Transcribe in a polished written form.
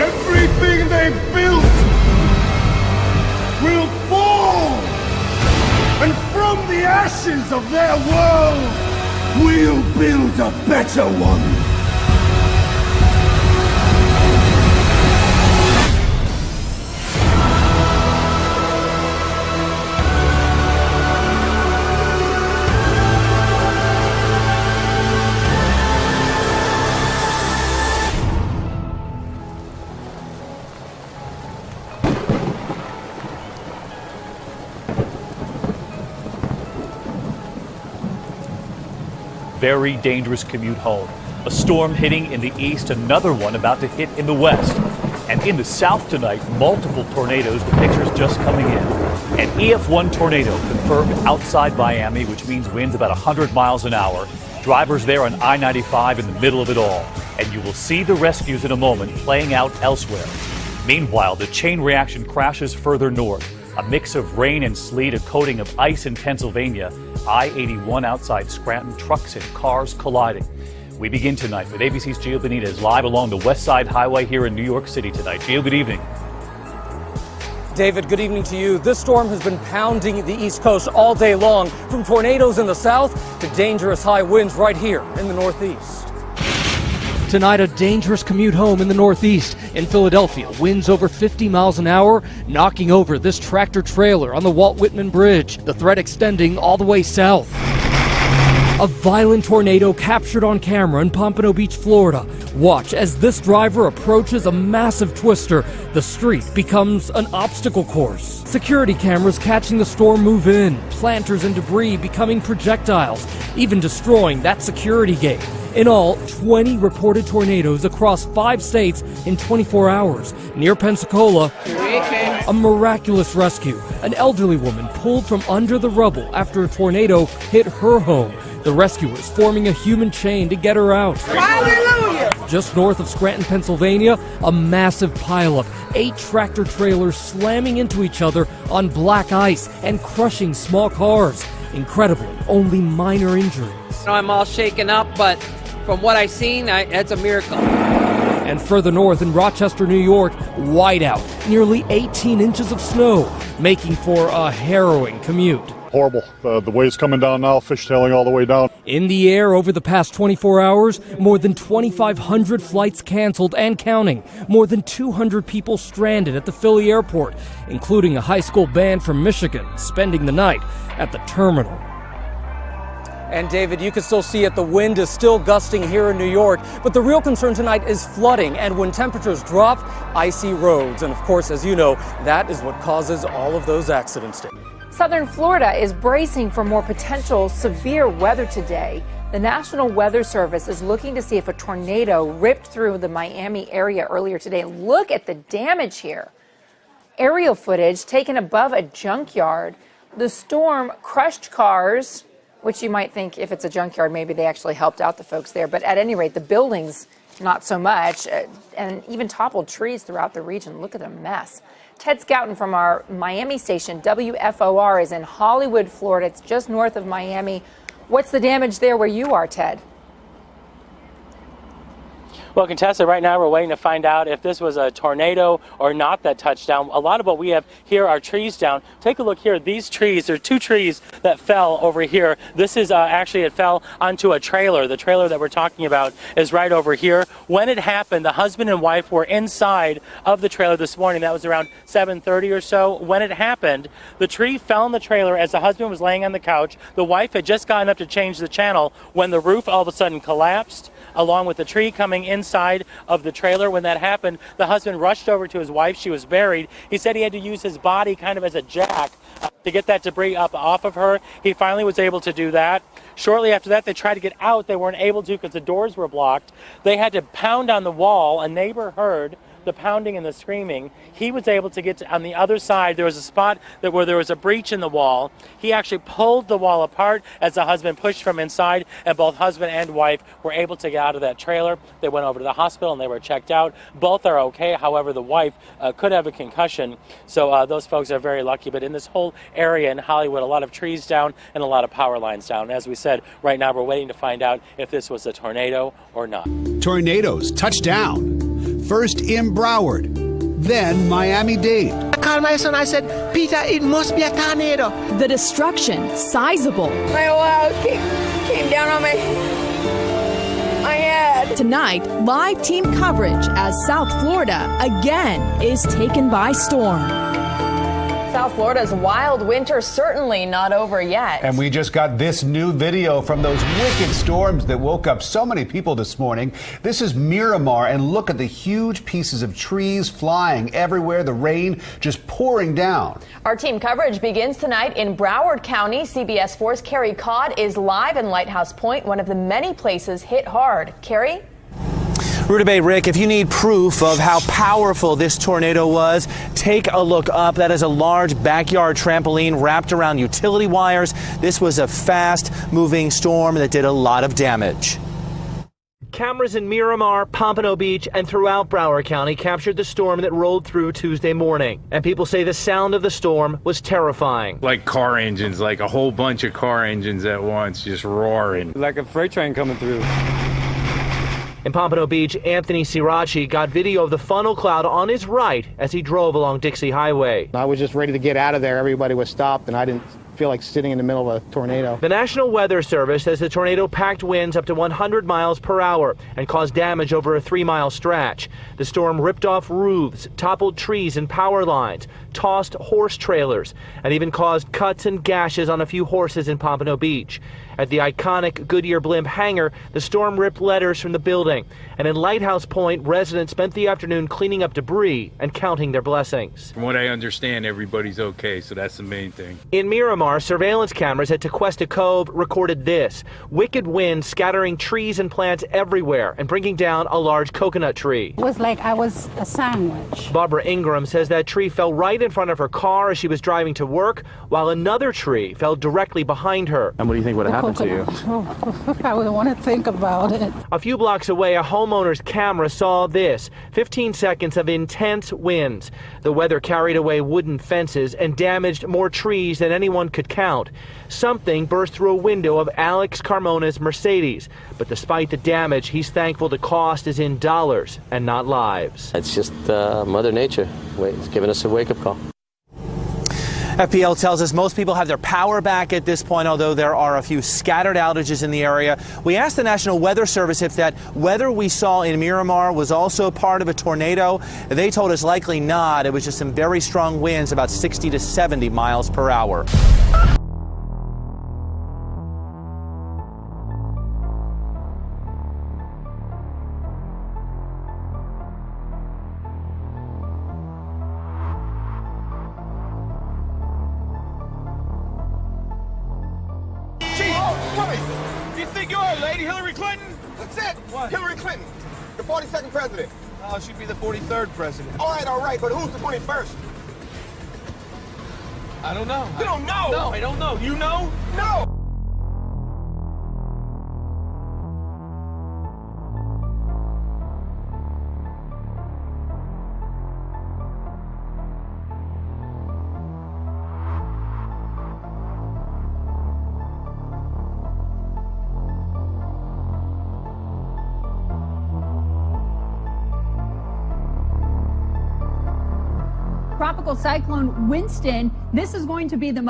Everything they built will fall, and from the ashes of their world, we'll build a better one. Very dangerous commute home. A storm hitting in the east, another one about to hit in the west. And in the south tonight, multiple tornadoes, the pictures just coming in. An EF1 tornado confirmed outside Miami, which means winds about 100 miles an hour. Drivers there on I-95 in the middle of it all. And you will see the rescues in a moment playing out elsewhere. Meanwhile, the chain reaction crashes further north. A mix of rain and sleet, a coating of ice in Pennsylvania. I-81 outside Scranton, trucks and cars colliding. We begin tonight with ABC's Gio Benitez live along the West Side Highway here in New York City tonight. Gio, good evening. David, good evening to you. This storm has been pounding the East Coast all day long, from tornadoes in the south to dangerous high winds right here in the Northeast. Tonight, a dangerous commute home in the Northeast. In Philadelphia, winds over 50 miles an hour, knocking over this tractor trailer on the Walt Whitman Bridge. The threat extending all the way south. A violent tornado captured on camera in Pompano Beach, Florida. Watch as this driver approaches a massive twister. The street becomes an obstacle course. Security cameras catching the storm move in. Planters and debris becoming projectiles, even destroying that security gate. In all, 20 reported tornadoes across 5 states in 24 hours. Near Pensacola, a miraculous rescue. An elderly woman pulled from under the rubble after a tornado hit her home. The rescuers forming a human chain to get her out. Hallelujah! Just north of Scranton, Pennsylvania, a massive pileup. 8 tractor trailers slamming into each other on black ice and crushing small cars. Incredibly, only minor injuries. I'm all shaken up, but from what I've seen, it's a miracle. And further north in Rochester, New York, whiteout. Nearly 18 inches of snow, making for a harrowing commute. Horrible. The wave's coming down now, fishtailing all the way down. In the air over the past 24 hours, more than 2,500 flights canceled and counting. More than 200 people stranded at the Philly airport, including a high school band from Michigan spending the night at the terminal. And David, you can still see it. The wind is still gusting here in New York. But the real concern tonight is flooding. And when temperatures drop, icy roads. And of course, as you know, that is what causes all of those accidents. Southern Florida is bracing for more potential severe weather today. The National Weather Service is looking to see if a tornado ripped through the Miami area earlier today. Look at the damage here. Aerial footage taken above a junkyard. The storm crushed cars, which you might think if it's a junkyard, maybe they actually helped out the folks there. But at any rate, the buildings, not so much, and even toppled trees throughout the region. Look at the mess. Ted Scouten from our Miami station, WFOR, is in Hollywood, Florida. It's just north of Miami. What's the damage there where you are, Ted? Well, Contessa, right now we're waiting to find out if this was a tornado or not that touched down. A lot of what we have here are trees down. Take a look here. These trees, there are 2 trees that fell over here. This is actually, it fell onto a trailer. The trailer that we're talking about is right over here. When it happened, the husband and wife were inside of the trailer this morning. That was around 7:30 or so. When it happened, the tree fell in the trailer as the husband was laying on the couch. The wife had just gotten up to change the channel when the roof all of a sudden collapsed, along with the tree coming inside of the trailer. When that happened, the husband rushed over to his wife. She was buried. He said he had to use his body kind of as a jack to get that debris up off of her. He finally was able to do that. Shortly after that, they tried to get out. They weren't able to because the doors were blocked. They had to pound on the wall. A neighbor heard the pounding and the screaming. He was able to get on the other side. There was a spot where there was a breach in the wall. He actually pulled the wall apart as the husband pushed from inside, and both husband and wife were able to get out of that trailer. They went over to the hospital and they were checked out. Both are okay. However, the wife could have a concussion. So those folks are very lucky. But in this whole area in Hollywood, a lot of trees down and a lot of power lines down. As we said, right now we're waiting to find out if this was a tornado or not. Tornadoes touch down. First in Broward, then Miami-Dade. I called my son, I said, Peter, it must be a tornado. The destruction, sizable. My whole house came down on my head. Tonight, live team coverage as South Florida again is taken by storm. South Florida's wild winter certainly not over yet. And we just got this new video from those wicked storms that woke up so many people this morning. This is Miramar, and look at the huge pieces of trees flying everywhere, the rain just pouring down. Our team coverage begins tonight in Broward County. CBS 4's Carrie Codd is live in Lighthouse Point, one of the many places hit hard. Carrie? Ruta Bay, Rick, if you need proof of how powerful this tornado was, take a look up. That is a large backyard trampoline wrapped around utility wires. This was a fast-moving storm that did a lot of damage. Cameras in Miramar, Pompano Beach, and throughout Broward County captured the storm that rolled through Tuesday morning. And people say the sound of the storm was terrifying. Like car engines, like a whole bunch of car engines at once, just roaring. Like a freight train coming through. In Pompano Beach, Anthony Sirachi got video of the funnel cloud on his right as he drove along Dixie Highway. I was just ready to get out of there. Everybody was stopped, and I didn't feel like sitting in the middle of a tornado. The National Weather Service says the tornado packed winds up to 100 miles per hour and caused damage over a 3-mile stretch. The storm ripped off roofs, toppled trees and power lines, tossed horse trailers, and even caused cuts and gashes on a few horses in Pompano Beach. At the iconic Goodyear blimp hangar, the storm ripped letters from the building. And in Lighthouse Point, residents spent the afternoon cleaning up debris and counting their blessings. From what I understand, everybody's okay, so that's the main thing. In Miramar, surveillance cameras at Tequesta Cove recorded this: wicked winds scattering trees and plants everywhere and bringing down a large coconut tree. It was like I was a sandwich. Barbara Ingram says that tree fell right in front of her car as she was driving to work, while another tree fell directly behind her. And what do you think would have happened to you? Oh, I wouldn't want to think about it. A few blocks away, a homeowner's camera saw this: 15 seconds of intense winds. The weather carried away wooden fences and damaged more trees than anyone could count. Something burst through a window of Alex Carmona's Mercedes. But despite the damage, he's thankful the cost is in dollars and not lives. It's just Mother Nature. It's giving us a wake-up call. FPL tells us most people have their power back at this point, although there are a few scattered outages in the area. We asked the National Weather Service if that weather we saw in Miramar was also part of a tornado. They told us likely not. It was just some very strong winds, about 60 to 70 miles per hour. Do you think you are, lady? Hillary Clinton? That's it. What? Hillary Clinton, the 42nd president. Oh, she'd be the 43rd president. All right, but who's the 21st? I don't know. You don't know? No, I don't know. You know? No. Tropical cyclone Winston. This is going to be the